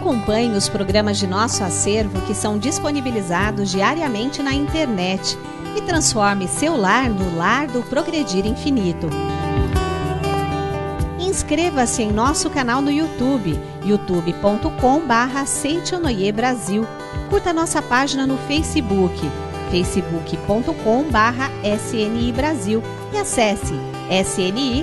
Acompanhe os programas de nosso acervo que são disponibilizados diariamente na internet e transforme seu lar no lar do Progredir Infinito. Inscreva-se em nosso canal no YouTube, youtube.com/Seichonoye Brasil. Curta nossa página no Facebook, facebook.com/SNI Brasil e acesse sni.org.br.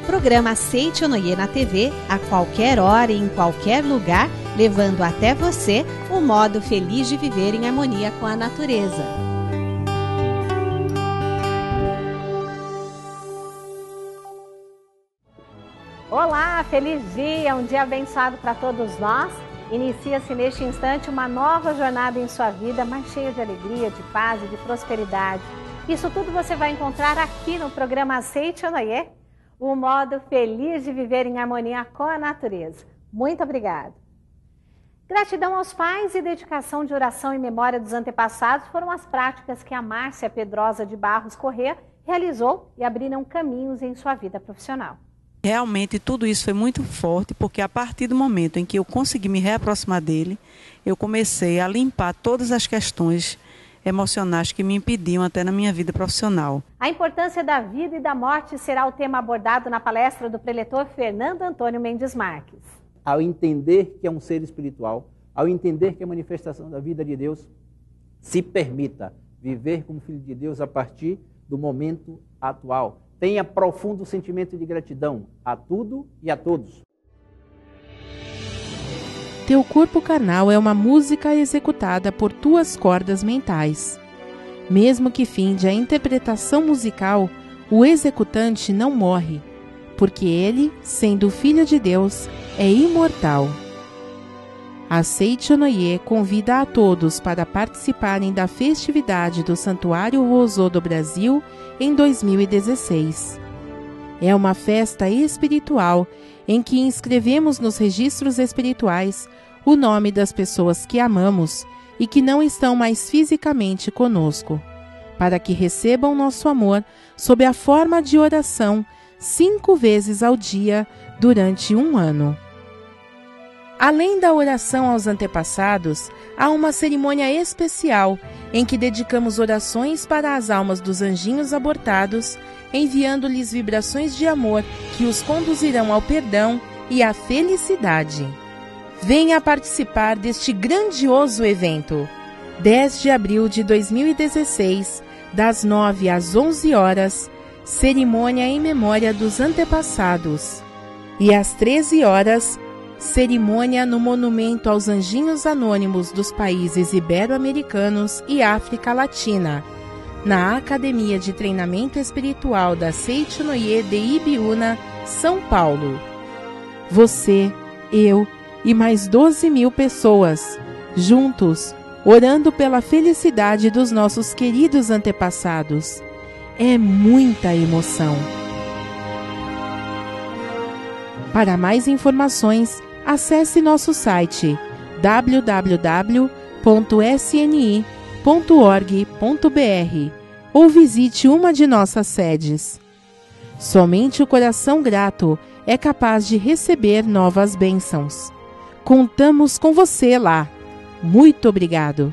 Programa Seichonoye na TV a qualquer hora e em qualquer lugar, levando até você o modo feliz de viver em harmonia com a natureza. Olá, feliz dia, um dia abençoado para todos nós. Inicia-se neste instante uma nova jornada em sua vida, mais cheia de alegria, de paz e de prosperidade. Isso tudo você vai encontrar aqui no programa Seichonoye, o modo feliz de viver em harmonia com a natureza. Muito obrigada. Gratidão aos pais e dedicação de oração em memória dos antepassados foram as práticas que a Márcia Pedrosa de Barros Corrêa realizou e abriram caminhos em sua vida profissional. Realmente tudo isso foi muito forte, porque a partir do momento em que eu consegui me reaproximar dele, eu comecei a limpar todas as questões emocionais que me impediam até na minha vida profissional. A importância da vida e da morte será o tema abordado na palestra do preletor Fernando Antônio Mendes Marques. Ao entender que é um ser espiritual, ao entender que é a manifestação da vida de Deus, se permita viver como filho de Deus a partir do momento atual. Tenha profundo sentimento de gratidão a tudo e a todos. Teu corpo carnal é uma música executada por tuas cordas mentais. Mesmo que finde a interpretação musical, o executante não morre, porque ele, sendo filho de Deus, é imortal. A Seichonoye convida a todos para participarem da festividade do Santuário Rosô do Brasil em 2016. É uma festa espiritual em que inscrevemos nos registros espirituais o nome das pessoas que amamos e que não estão mais fisicamente conosco, para que recebam nosso amor sob a forma de oração 5 vezes ao dia durante 1 ano. Além da oração aos antepassados, há uma cerimônia especial em que dedicamos orações para as almas dos anjinhos abortados, enviando-lhes vibrações de amor que os conduzirão ao perdão e à felicidade. Venha participar deste grandioso evento. 10 de abril de 2016, das 9 às 11 horas, cerimônia em memória dos antepassados. E às 13 horas, cerimônia no Monumento aos Anjinhos Anônimos dos países ibero-americanos e África Latina, na Academia de Treinamento Espiritual da Seichonoye de Ibiúna, São Paulo. Você, eu e mais 12.000 pessoas, juntos, orando pela felicidade dos nossos queridos antepassados. É muita emoção. Para mais informações, acesse nosso site www.sni.org.br ou visite uma de nossas sedes. Somente o coração grato é capaz de receber novas bênçãos. Contamos com você lá. Muito obrigado.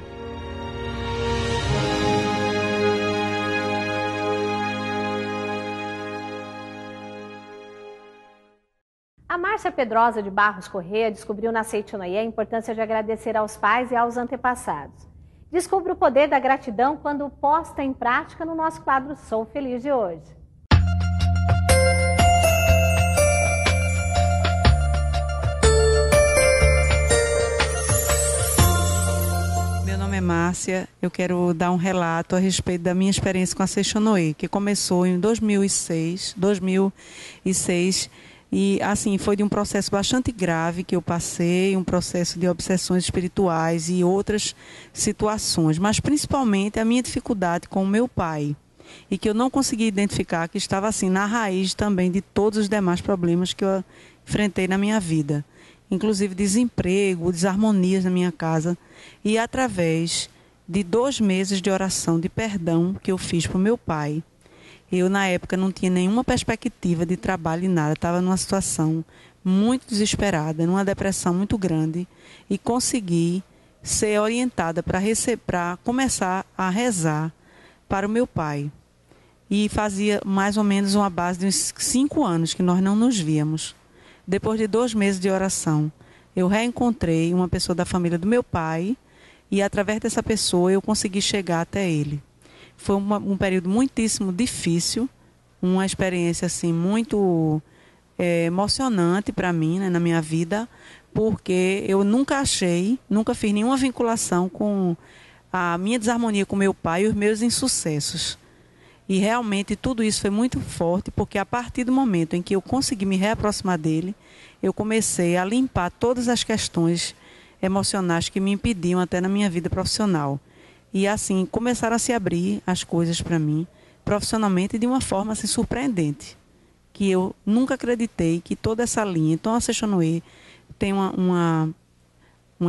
A Márcia Pedrosa de Barros Corrêa descobriu na Seichonoye a importância de agradecer aos pais e aos antepassados. Descubra o poder da gratidão quando posta em prática no nosso quadro Sou Feliz de hoje. Meu nome é Márcia, eu quero dar um relato a respeito da minha experiência com a Seichonoye, que começou em 2006 e assim foi de um processo bastante grave que eu passei, um processo de obsessões espirituais e outras situações, mas principalmente a minha dificuldade com o meu pai, e que eu não conseguia identificar que estava assim na raiz também de todos os demais problemas que eu enfrentei na minha vida, inclusive desemprego, desarmonias na minha casa, e através de 2 meses de oração de perdão que eu fiz para o meu pai. Eu, na época, não tinha nenhuma perspectiva de trabalho e nada, estava numa situação muito desesperada, numa depressão muito grande, e consegui ser orientada para começar a rezar para o meu pai. E fazia mais ou menos uma base de uns 5 anos que nós não nos víamos. Depois de 2 meses de oração, eu reencontrei uma pessoa da família do meu pai e, através dessa pessoa, eu consegui chegar até ele. Foi um período muitíssimo difícil, uma experiência assim, muito emocionante para mim, né, na minha vida, porque eu nunca fiz nenhuma vinculação com a minha desarmonia com meu pai e os meus insucessos. E realmente tudo isso foi muito forte, porque a partir do momento em que eu consegui me reaproximar dele, eu comecei a limpar todas as questões emocionais que me impediam até na minha vida profissional. E assim, começaram a se abrir as coisas para mim, profissionalmente, de uma forma assim, surpreendente. Que eu nunca acreditei que toda essa linha, então a Sechonoye tem uma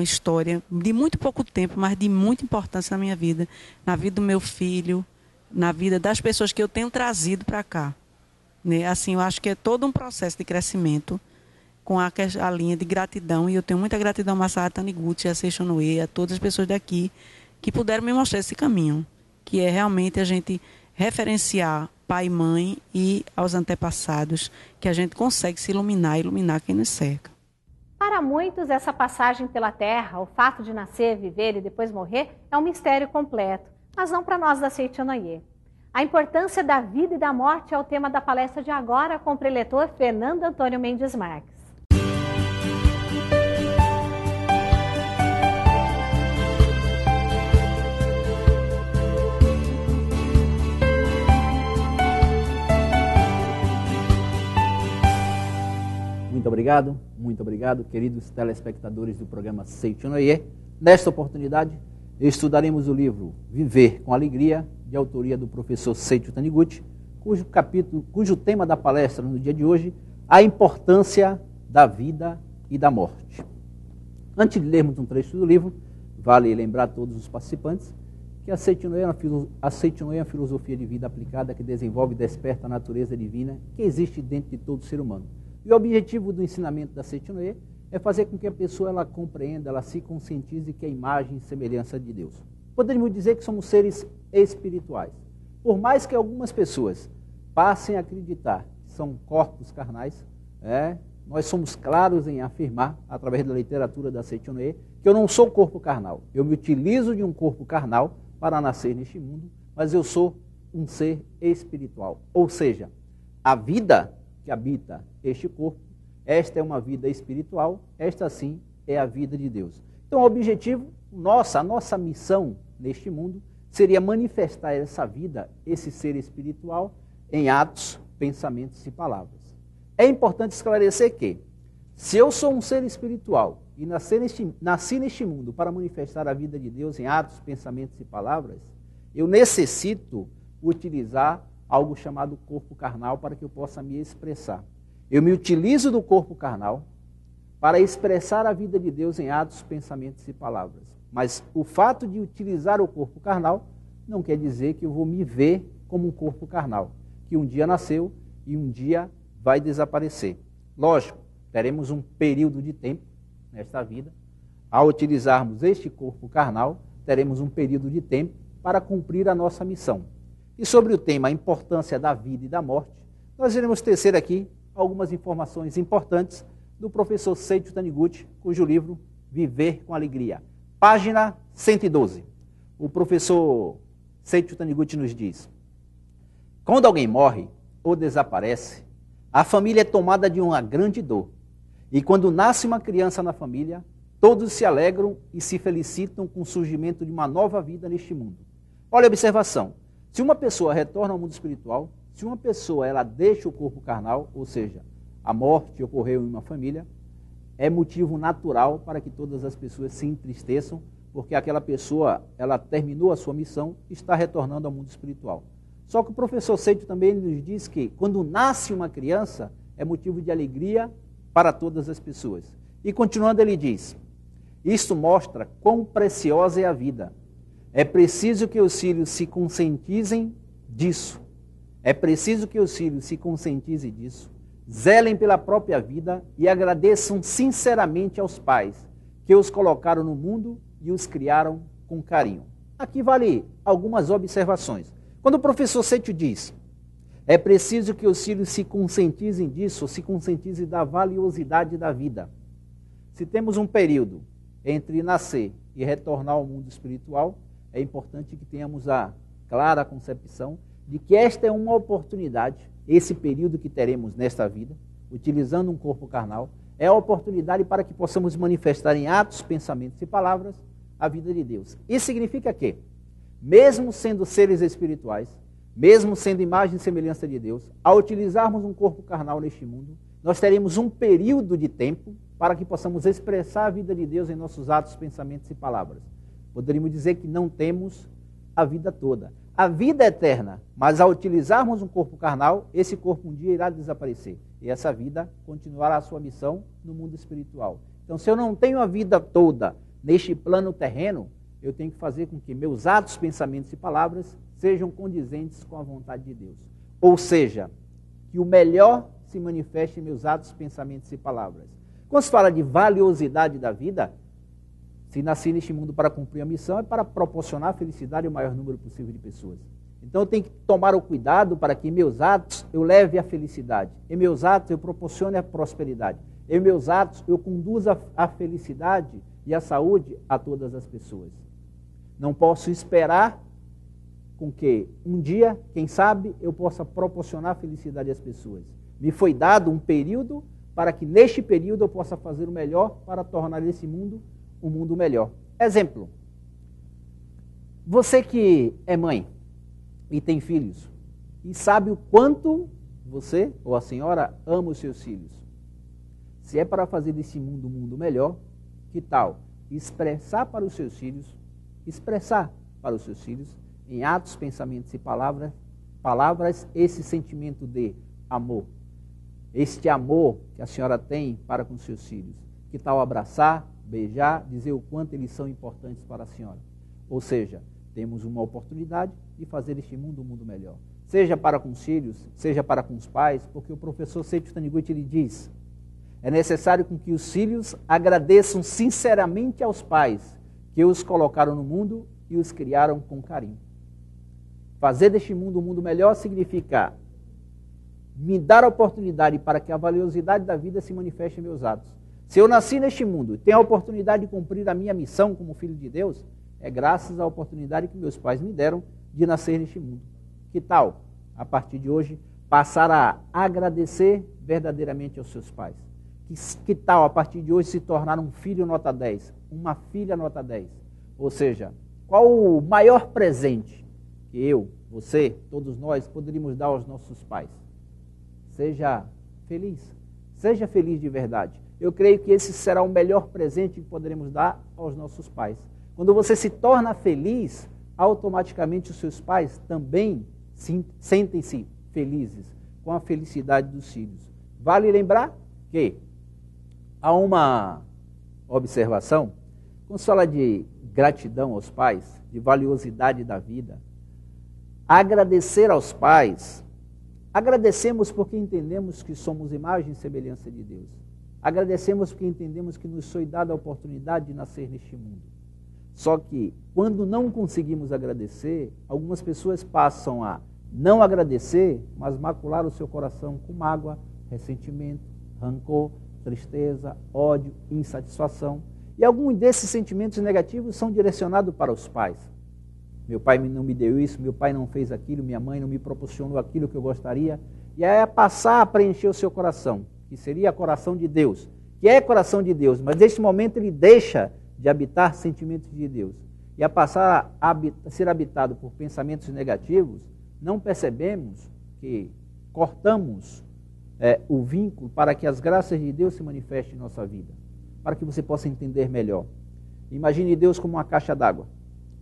história de muito pouco tempo, mas de muita importância na minha vida, na vida do meu filho, na vida das pessoas que eu tenho trazido para cá. Né? Assim, eu acho que é todo um processo de crescimento com a linha de gratidão, e eu tenho muita gratidão a Massaha Taniguchi, a Sechonoye, a todas as pessoas daqui que puderam me mostrar esse caminho, que é realmente a gente referenciar pai e mãe e aos antepassados, que a gente consegue se iluminar e iluminar quem nos cerca. Para muitos, essa passagem pela Terra, o fato de nascer, viver e depois morrer, é um mistério completo, mas não para nós da Sechonoye. A importância da vida e da morte é o tema da palestra de agora com o preletor Fernando Antônio Mendes Marques. Muito obrigado, queridos telespectadores do programa Sechonoye. Nesta oportunidade, estudaremos o livro Viver com Alegria, de autoria do professor Seicho Taniguchi, cujo tema da palestra no dia de hoje, a importância da vida e da morte. Antes de lermos um trecho do livro, vale lembrar a todos os participantes que a Sechonoye é uma filosofia de vida aplicada que desenvolve e desperta a natureza divina que existe dentro de todo ser humano. E o objetivo do ensinamento da Sechonoye é fazer com que a pessoa ela compreenda, ela se conscientize que é a imagem e semelhança de Deus. Poderíamos dizer que somos seres espirituais. Por mais que algumas pessoas passem a acreditar que são corpos carnais, nós somos claros em afirmar, através da literatura da Sechonoye, que eu não sou corpo carnal. Eu me utilizo de um corpo carnal para nascer neste mundo, mas eu sou um ser espiritual. Ou seja, a vida que habita este corpo, esta é uma vida espiritual, esta sim é a vida de Deus. Então o objetivo, a nossa missão neste mundo, seria manifestar essa vida, esse ser espiritual, em atos, pensamentos e palavras. É importante esclarecer que, se eu sou um ser espiritual e nasci neste mundo para manifestar a vida de Deus em atos, pensamentos e palavras, eu necessito utilizar algo chamado corpo carnal para que eu possa me expressar. Eu me utilizo do corpo carnal para expressar a vida de Deus em atos, pensamentos e palavras. Mas o fato de utilizar o corpo carnal não quer dizer que eu vou me ver como um corpo carnal, que um dia nasceu e um dia vai desaparecer. Lógico, teremos um período de tempo nesta vida. Ao utilizarmos este corpo carnal, teremos um período de tempo para cumprir a nossa missão. E sobre o tema, a importância da vida e da morte, nós iremos tecer aqui algumas informações importantes do professor Seicho Taniguchi, cujo livro Viver com Alegria. Página 112. O professor Seicho Taniguchi nos diz: quando alguém morre ou desaparece, a família é tomada de uma grande dor. E quando nasce uma criança na família, todos se alegram e se felicitam com o surgimento de uma nova vida neste mundo. Olha a observação. Se uma pessoa retorna ao mundo espiritual, se uma pessoa ela deixa o corpo carnal, ou seja, a morte ocorreu em uma família, é motivo natural para que todas as pessoas se entristeçam, porque aquela pessoa ela terminou a sua missão e está retornando ao mundo espiritual. Só que o professor Seicho também nos diz que quando nasce uma criança, é motivo de alegria para todas as pessoas. E continuando ele diz: isto mostra quão preciosa é a vida. É preciso que os filhos se conscientizem disso. É preciso que os filhos se conscientizem disso. zelem pela própria vida e agradeçam sinceramente aos pais que os colocaram no mundo e os criaram com carinho. Aqui vale algumas observações. Quando o professor Seixo diz, é preciso que os filhos se conscientizem disso, se conscientizem da valiosidade da vida. Se temos um período entre nascer e retornar ao mundo espiritual, é importante que tenhamos a clara concepção de que esta é uma oportunidade, esse período que teremos nesta vida, utilizando um corpo carnal, é a oportunidade para que possamos manifestar em atos, pensamentos e palavras a vida de Deus. Isso significa que, mesmo sendo seres espirituais, mesmo sendo imagem e semelhança de Deus, ao utilizarmos um corpo carnal neste mundo, nós teremos um período de tempo para que possamos expressar a vida de Deus em nossos atos, pensamentos e palavras. Poderíamos dizer que não temos a vida toda. A vida é eterna, mas ao utilizarmos um corpo carnal, esse corpo um dia irá desaparecer. E essa vida continuará a sua missão no mundo espiritual. Então, se eu não tenho a vida toda neste plano terreno, eu tenho que fazer com que meus atos, pensamentos e palavras sejam condizentes com a vontade de Deus. Ou seja, que o melhor se manifeste em meus atos, pensamentos e palavras. Quando se fala de valiosidade da vida, se nasci neste mundo para cumprir a missão, é para proporcionar a felicidade ao maior número possível de pessoas. Então eu tenho que tomar o cuidado para que em meus atos eu leve a felicidade. Em meus atos eu proporcione a prosperidade. Em meus atos eu conduza a felicidade e a saúde a todas as pessoas. Não posso esperar com que um dia, quem sabe, eu possa proporcionar felicidade às pessoas. Me foi dado um período para que neste período eu possa fazer o melhor para tornar esse mundo um mundo melhor. Exemplo, você que é mãe e tem filhos e sabe o quanto você ou a senhora ama os seus filhos. Se é para fazer desse mundo um mundo melhor, que tal expressar para os seus filhos em atos, pensamentos e palavras esse sentimento de amor. Este amor que a senhora tem para com seus filhos. Que tal abraçar, beijar, dizer o quanto eles são importantes para a senhora. Ou seja, temos uma oportunidade de fazer este mundo um mundo melhor. Seja para com os filhos, seja para com os pais, porque o professor Seixo Taniguchi ele diz, é necessário com que os filhos agradeçam sinceramente aos pais que os colocaram no mundo e os criaram com carinho. Fazer deste mundo um mundo melhor significa me dar a oportunidade para que a valiosidade da vida se manifeste em meus atos. Se eu nasci neste mundo e tenho a oportunidade de cumprir a minha missão como filho de Deus, é graças à oportunidade que meus pais me deram de nascer neste mundo. Que tal, a partir de hoje, passar a agradecer verdadeiramente aos seus pais? Que tal, a partir de hoje, se tornar um filho nota 10, uma filha nota 10? Ou seja, qual o maior presente que eu, você, todos nós, poderíamos dar aos nossos pais? Seja feliz de verdade. Eu creio que esse será o melhor presente que poderemos dar aos nossos pais. Quando você se torna feliz, automaticamente os seus pais também sentem-se felizes com a felicidade dos filhos. Vale lembrar que há uma observação, quando se fala de gratidão aos pais, de valiosidade da vida, agradecer aos pais, agradecemos porque entendemos que somos imagem e semelhança de Deus. Agradecemos porque entendemos que nos foi dada a oportunidade de nascer neste mundo. Só que, quando não conseguimos agradecer, algumas pessoas passam a não agradecer, mas macular o seu coração com mágoa, ressentimento, rancor, tristeza, ódio, insatisfação. E alguns desses sentimentos negativos são direcionados para os pais. Meu pai não me deu isso, meu pai não fez aquilo, minha mãe não me proporcionou aquilo que eu gostaria. E aí é passar a preencher o seu coração, que seria coração de Deus, que é coração de Deus, mas neste momento ele deixa de habitar sentimentos de Deus. E a passar a ser habitado por pensamentos negativos, não percebemos que cortamos o vínculo para que as graças de Deus se manifestem em nossa vida, para que você possa entender melhor. Imagine Deus como uma caixa d'água.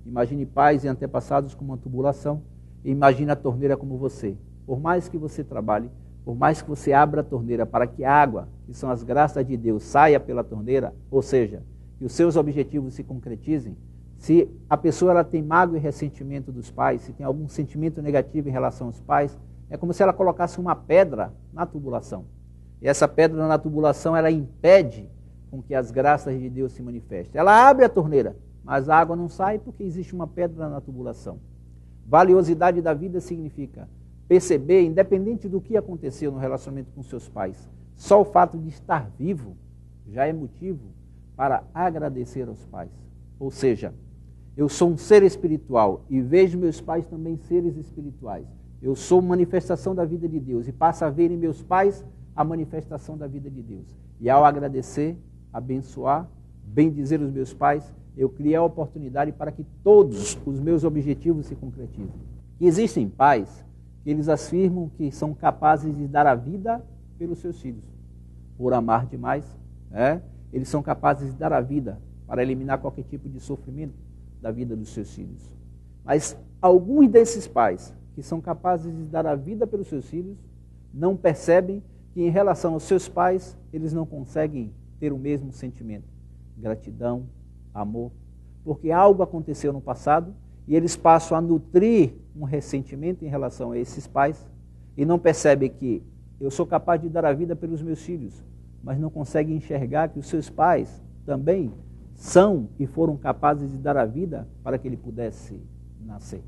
Imagine pais e antepassados como uma tubulação. E imagine a torneira como você. Por mais que você trabalhe, por mais que você abra a torneira para que a água, que são as graças de Deus, saia pela torneira, ou seja, que os seus objetivos se concretizem, se a pessoa ela tem mágoa e ressentimento dos pais, se tem algum sentimento negativo em relação aos pais, é como se ela colocasse uma pedra na tubulação. E essa pedra na tubulação, ela impede com que as graças de Deus se manifestem. Ela abre a torneira, mas a água não sai porque existe uma pedra na tubulação. Valiosidade da vida significa perceber, independente do que aconteceu no relacionamento com seus pais, só o fato de estar vivo já é motivo para agradecer aos pais. Ou seja, eu sou um ser espiritual e vejo meus pais também seres espirituais. Eu sou manifestação da vida de Deus e passo a ver em meus pais a manifestação da vida de Deus. E ao agradecer, abençoar, bendizer os meus pais, eu criei a oportunidade para que todos os meus objetivos se concretizem. E existem pais que eles afirmam que são capazes de dar a vida pelos seus filhos. Por amar demais, eles são capazes de dar a vida para eliminar qualquer tipo de sofrimento da vida dos seus filhos. Mas alguns desses pais que são capazes de dar a vida pelos seus filhos não percebem que em relação aos seus pais eles não conseguem ter o mesmo sentimento, gratidão, amor, porque algo aconteceu no passado e eles passam a nutrir um ressentimento em relação a esses pais e não percebem que eu sou capaz de dar a vida pelos meus filhos, mas não conseguem enxergar que os seus pais também são e foram capazes de dar a vida para que ele pudesse nascer.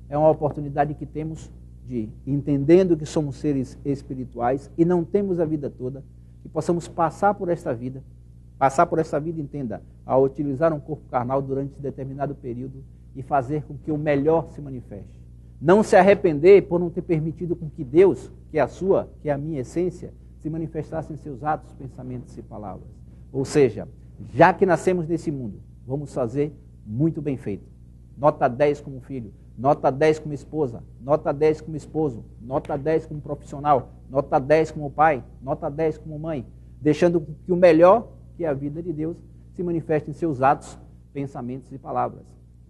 É uma oportunidade que temos de, entendendo que somos seres espirituais e não temos a vida toda, que possamos passar por esta vida, entenda, ao utilizar um corpo carnal durante determinado período e fazer com que o melhor se manifeste. Não se arrepender por não ter permitido com que Deus, que é a minha essência, se manifestasse em seus atos, pensamentos e palavras. Ou seja, já que nascemos nesse mundo, vamos fazer muito bem feito. Nota 10 como filho, nota 10 como esposa, nota 10 como esposo, nota 10 como profissional, nota 10 como pai, nota 10 como mãe, deixando que o melhor, que é a vida de Deus, se manifeste em seus atos, pensamentos e palavras.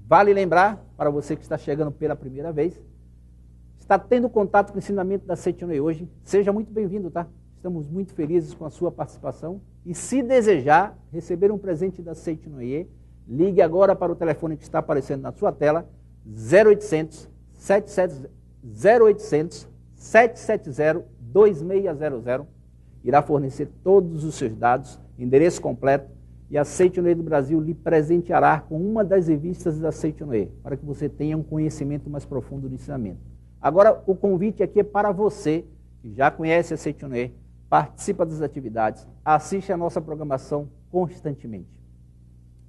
Vale lembrar, para você que está chegando pela primeira vez, está tendo contato com o ensinamento da Seitianoye hoje, seja muito bem-vindo, tá? Estamos muito felizes com a sua participação e se desejar receber um presente da Seitianoye, ligue agora para o telefone que está aparecendo na sua tela, 0800 770 2600, irá fornecer todos os seus dados, endereço completo, e a Seitianoye do Brasil lhe presenteará com uma das revistas da Seitianoye, para que você tenha um conhecimento mais profundo do ensinamento. Agora, o convite aqui é para você, que já conhece a Seitianoye, participa das atividades, assiste a nossa programação constantemente.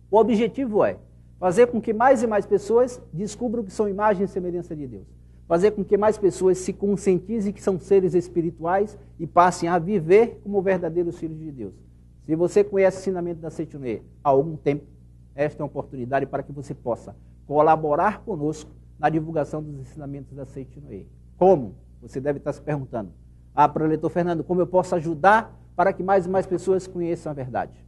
O objetivo é fazer com que mais e mais pessoas descubram que são imagem e semelhança de Deus. Fazer com que mais pessoas se conscientizem que são seres espirituais e passem a viver como verdadeiros filhos de Deus. Se você conhece o ensinamento da Seitianoye há algum tempo, esta é uma oportunidade para que você possa colaborar conosco na divulgação dos ensinamentos da Seitianoye. Como? Você deve estar se perguntando. Preletor Fernando, como eu posso ajudar para que mais e mais pessoas conheçam a verdade?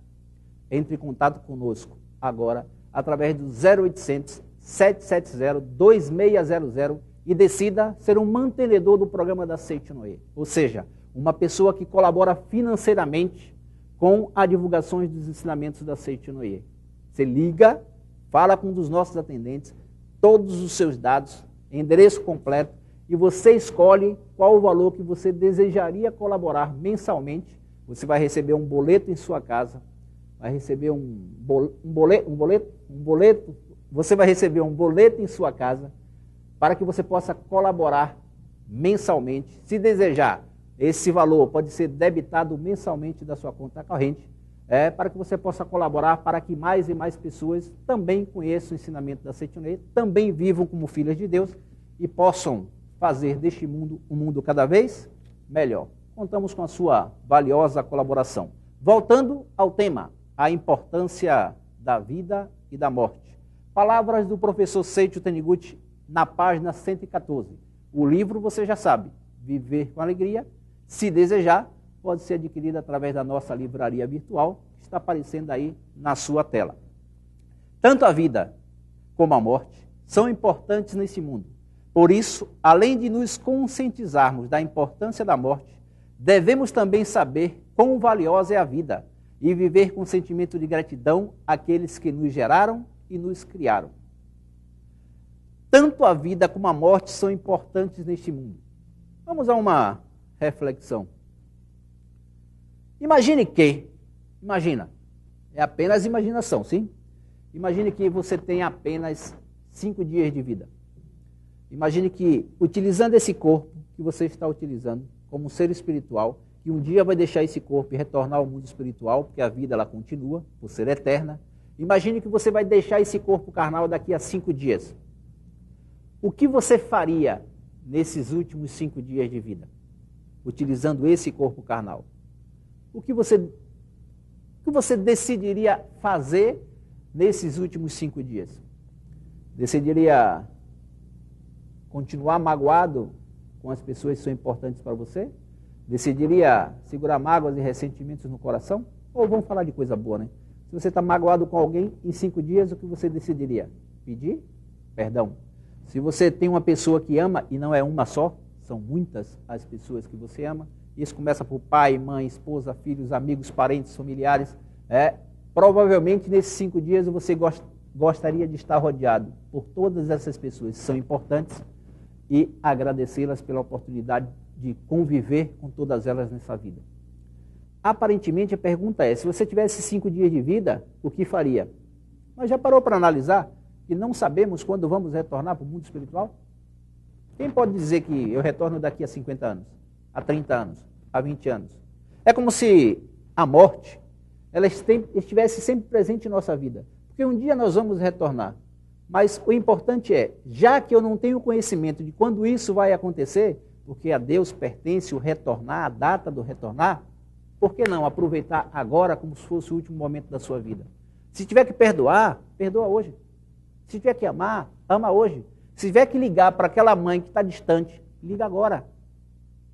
Entre em contato conosco agora através do 0800 770 2600 e decida ser um mantenedor do programa da Seitianoye. Ou seja, uma pessoa que colabora financeiramente com a divulgação dos ensinamentos da Seitianoye. Você liga, fala com um dos nossos atendentes, todos os seus dados, endereço completo, e você escolhe qual o valor que você desejaria colaborar mensalmente. Você vai receber um boleto em sua casa, vai receber você vai receber um boleto em sua casa para que você possa colaborar mensalmente. Se desejar, esse valor pode ser debitado mensalmente da sua conta corrente, para que você possa colaborar para que mais e mais pessoas também conheçam o ensinamento da Seitianoye, também vivam como filhas de Deus e possam fazer deste mundo um mundo cada vez melhor. Contamos com a sua valiosa colaboração. Voltando ao tema, a importância da vida e da morte. Palavras do professor Seiichi Taniguchi na página 114. O livro, você já sabe, Viver com Alegria. Se desejar, pode ser adquirido através da nossa livraria virtual, que está aparecendo aí na sua tela. Tanto a vida como a morte são importantes nesse mundo. Por isso, além de nos conscientizarmos da importância da morte, devemos também saber quão valiosa é a vida e viver com sentimento de gratidão àqueles que nos geraram e nos criaram. Tanto a vida como a morte são importantes neste mundo. Vamos a uma reflexão. Imagina, é apenas imaginação, sim? Imagine que você tem apenas 5 dias de vida. Imagine que, utilizando esse corpo que você está utilizando como um ser espiritual, que um dia vai deixar esse corpo e retornar ao mundo espiritual, porque a vida ela continua, por ser eterna. Imagine que você vai deixar esse corpo carnal daqui a 5 dias. O que você faria nesses últimos 5 dias de vida, utilizando esse corpo carnal? O que você decidiria fazer nesses últimos 5 dias? Decidiria continuar magoado com as pessoas que são importantes para você? Decidiria segurar mágoas e ressentimentos no coração? Ou vamos falar de coisa boa, né? Se você está magoado com alguém, em 5 dias, o que você decidiria? Pedir perdão. Se você tem uma pessoa que ama, e não é uma só, são muitas as pessoas que você ama, isso começa por pai, mãe, esposa, filhos, amigos, parentes, familiares, provavelmente nesses 5 dias você gostaria de estar rodeado por todas essas pessoas que são importantes e agradecê-las pela oportunidade de conviver com todas elas nessa vida. Aparentemente a pergunta é, se você tivesse 5 dias de vida, o que faria? Mas já parou para analisar que não sabemos quando vamos retornar para o mundo espiritual? Quem pode dizer que eu retorno daqui a 50 anos, a 30 anos, a 20 anos? É como se a morte ela estivesse sempre presente em nossa vida. Porque um dia nós vamos retornar. Mas o importante é, já que eu não tenho conhecimento de quando isso vai acontecer, porque a Deus pertence o retornar, a data do retornar, por que não aproveitar agora como se fosse o último momento da sua vida? Se tiver que perdoar, perdoa hoje. Se tiver que amar, ama hoje. Se tiver que ligar para aquela mãe que está distante, liga agora.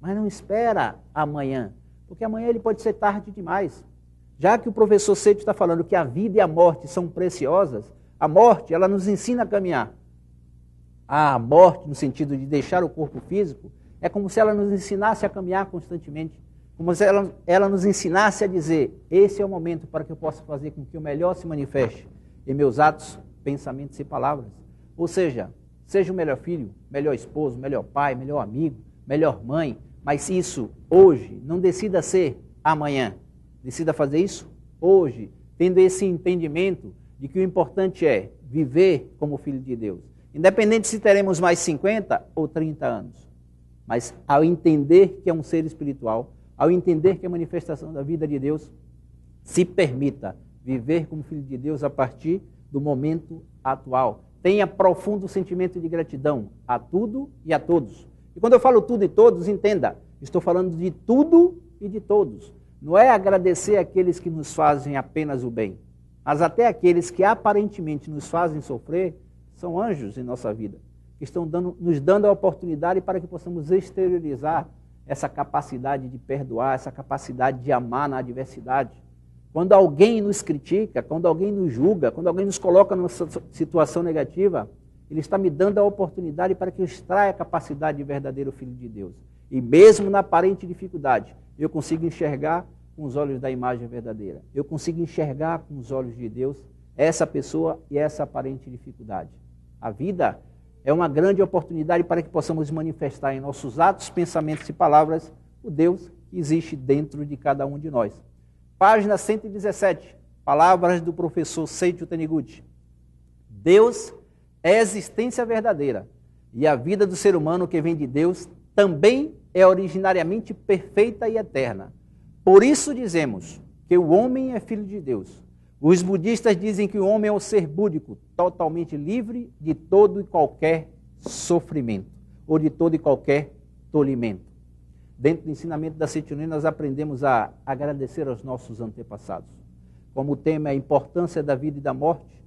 Mas não espera amanhã, porque amanhã ele pode ser tarde demais. Já que o professor Seito está falando que a vida e a morte são preciosas, a morte ela nos ensina a caminhar. A morte, no sentido de deixar o corpo físico, é como se ela nos ensinasse a caminhar constantemente. Como se ela nos ensinasse a dizer, esse é o momento para que eu possa fazer com que o melhor se manifeste em meus atos, pensamentos e palavras. Ou seja o melhor filho, melhor esposo, melhor pai, melhor amigo, melhor mãe, mas isso hoje, não decida ser amanhã. Decida fazer isso hoje, tendo esse entendimento de que o importante é viver como filho de Deus. Independente se teremos mais 50 ou 30 anos. Mas ao entender que é um ser espiritual, ao entender que é a manifestação da vida de Deus, se permita viver como filho de Deus a partir do momento atual. Tenha profundo sentimento de gratidão a tudo e a todos. E quando eu falo tudo e todos, entenda, estou falando de tudo e de todos. Não é agradecer aqueles que nos fazem apenas o bem, mas até aqueles que aparentemente nos fazem sofrer, são anjos em nossa vida, que estão nos dando a oportunidade para que possamos exteriorizar essa capacidade de perdoar, essa capacidade de amar na adversidade. Quando alguém nos critica, quando alguém nos julga, quando alguém nos coloca numa situação negativa, ele está me dando a oportunidade para que eu extraia a capacidade de verdadeiro filho de Deus. E mesmo na aparente dificuldade, eu consigo enxergar com os olhos da imagem verdadeira. Eu consigo enxergar com os olhos de Deus essa pessoa e essa aparente dificuldade. A vida é uma grande oportunidade para que possamos manifestar em nossos atos, pensamentos e palavras o Deus que existe dentro de cada um de nós. Página 117, palavras do professor Seito Taniguchi. Deus é a existência verdadeira e a vida do ser humano que vem de Deus também é originariamente perfeita e eterna. Por isso dizemos que o homem é filho de Deus. Os budistas dizem que o homem é um ser búdico, totalmente livre de todo e qualquer sofrimento, ou de todo e qualquer tolimento. Dentro do ensinamento da Seito-no, nós aprendemos a agradecer aos nossos antepassados. Como o tema é a importância da vida e da morte,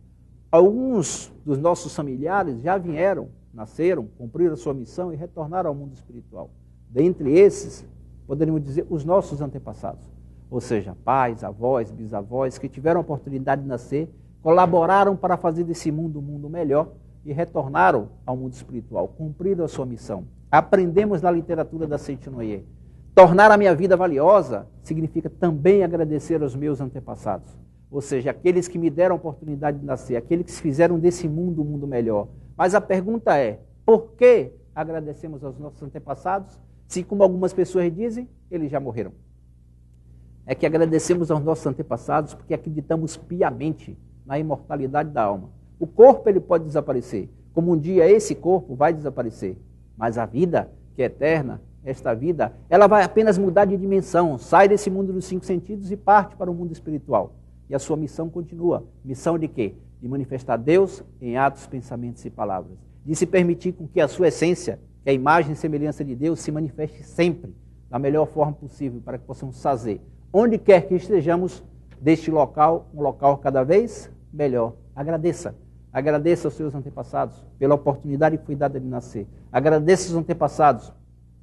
alguns dos nossos familiares já vieram, nasceram, cumpriram a sua missão e retornaram ao mundo espiritual. Dentre esses, poderíamos dizer, os nossos antepassados. Ou seja, pais, avós, bisavós, que tiveram a oportunidade de nascer, colaboraram para fazer desse mundo um mundo melhor e retornaram ao mundo espiritual, cumpriram a sua missão. Aprendemos na literatura da Seito-no. Tornar a minha vida valiosa significa também agradecer aos meus antepassados. Ou seja, aqueles que me deram a oportunidade de nascer, aqueles que fizeram desse mundo um mundo melhor. Mas a pergunta é, por que agradecemos aos nossos antepassados, se, como algumas pessoas dizem, eles já morreram? é que agradecemos aos nossos antepassados porque acreditamos piamente na imortalidade da alma. O corpo ele pode desaparecer, como um dia esse corpo vai desaparecer, mas a vida, que é eterna, esta vida, ela vai apenas mudar de dimensão, sai desse mundo dos 5 sentidos e parte para o mundo espiritual. E a sua missão continua. Missão de quê? De manifestar Deus em atos, pensamentos e palavras. De se permitir com que a sua essência, que é a imagem e semelhança de Deus, se manifeste sempre da melhor forma possível para que possamos fazer, onde quer que estejamos, deste local, um local cada vez melhor. Agradeça. Agradeça aos seus antepassados pela oportunidade que foi dada de nascer. Agradeça aos antepassados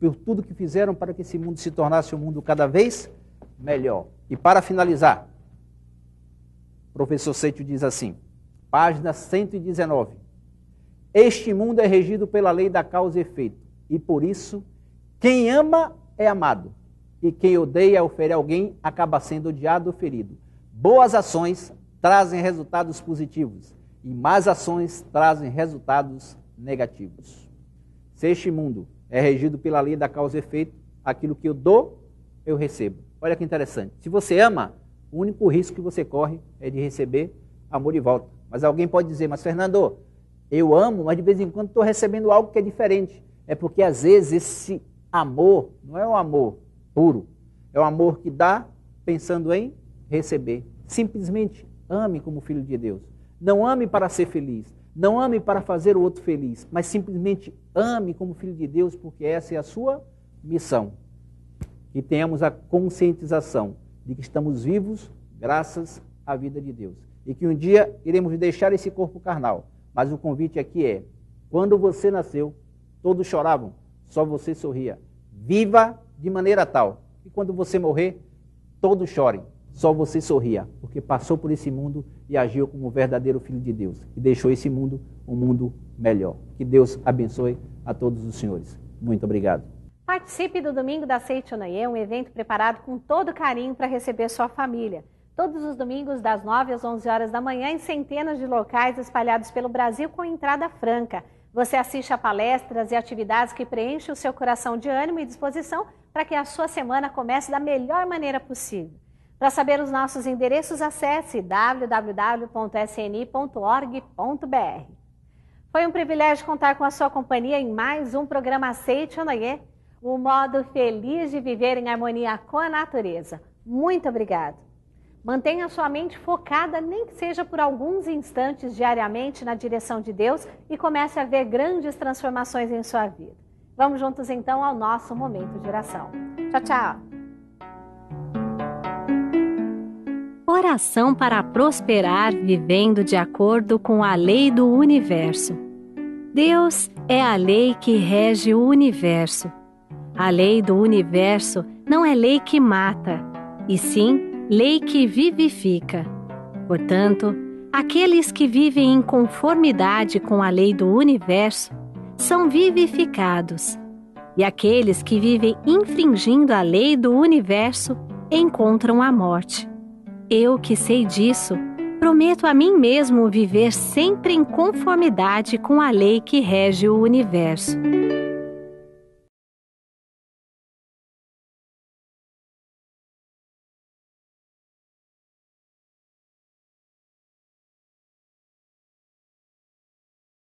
por tudo que fizeram para que esse mundo se tornasse um mundo cada vez melhor. E para finalizar, o professor Seitio diz assim, página 119. Este mundo é regido pela lei da causa e efeito, e por isso, quem ama é amado, e quem odeia ou fere alguém acaba sendo odiado ou ferido. Boas ações trazem resultados positivos, e más ações trazem resultados negativos. Se este mundo é regido pela lei da causa e efeito, aquilo que eu dou, eu recebo. Olha que interessante. Se você ama, o único risco que você corre é de receber amor de volta. Mas alguém pode dizer, mas Fernando, eu amo, mas de vez em quando estou recebendo algo que é diferente. É porque às vezes esse amor não é um amor puro, é um amor que dá pensando em receber. Simplesmente ame como filho de Deus. Não ame para ser feliz. Não ame para fazer o outro feliz, mas simplesmente ame como filho de Deus, porque essa é a sua missão. E tenhamos a conscientização de que estamos vivos graças à vida de Deus. E que um dia iremos deixar esse corpo carnal. Mas o convite aqui é, quando você nasceu, todos choravam, só você sorria. Viva de maneira tal que quando você morrer, todos chorem, só você sorria, porque passou por esse mundo e agiu como o verdadeiro Filho de Deus, e deixou esse mundo um mundo melhor. Que Deus abençoe a todos os senhores. Muito obrigado. Participe do Domingo da Seitio Noye, um evento preparado com todo carinho para receber sua família. Todos os domingos, das 9 às 11 horas da manhã, em centenas de locais espalhados pelo Brasil com entrada franca. Você assiste a palestras e atividades que preenchem o seu coração de ânimo e disposição para que a sua semana comece da melhor maneira possível. Para saber os nossos endereços, acesse www.sni.org.br. Foi um privilégio contar com a sua companhia em mais um programa Seitio Noye, o modo feliz de viver em harmonia com a natureza. Muito obrigado. Mantenha sua mente focada, nem que seja por alguns instantes diariamente, na direção de Deus e comece a ver grandes transformações em sua vida. Vamos juntos então ao nosso momento de oração. Tchau, tchau. Oração para prosperar vivendo de acordo com a lei do universo. Deus é a lei que rege o universo. A lei do universo não é lei que mata, e sim lei que vivifica. Portanto, aqueles que vivem em conformidade com a lei do universo são vivificados, e aqueles que vivem infringindo a lei do universo encontram a morte. Eu que sei disso, prometo a mim mesmo viver sempre em conformidade com a lei que rege o universo.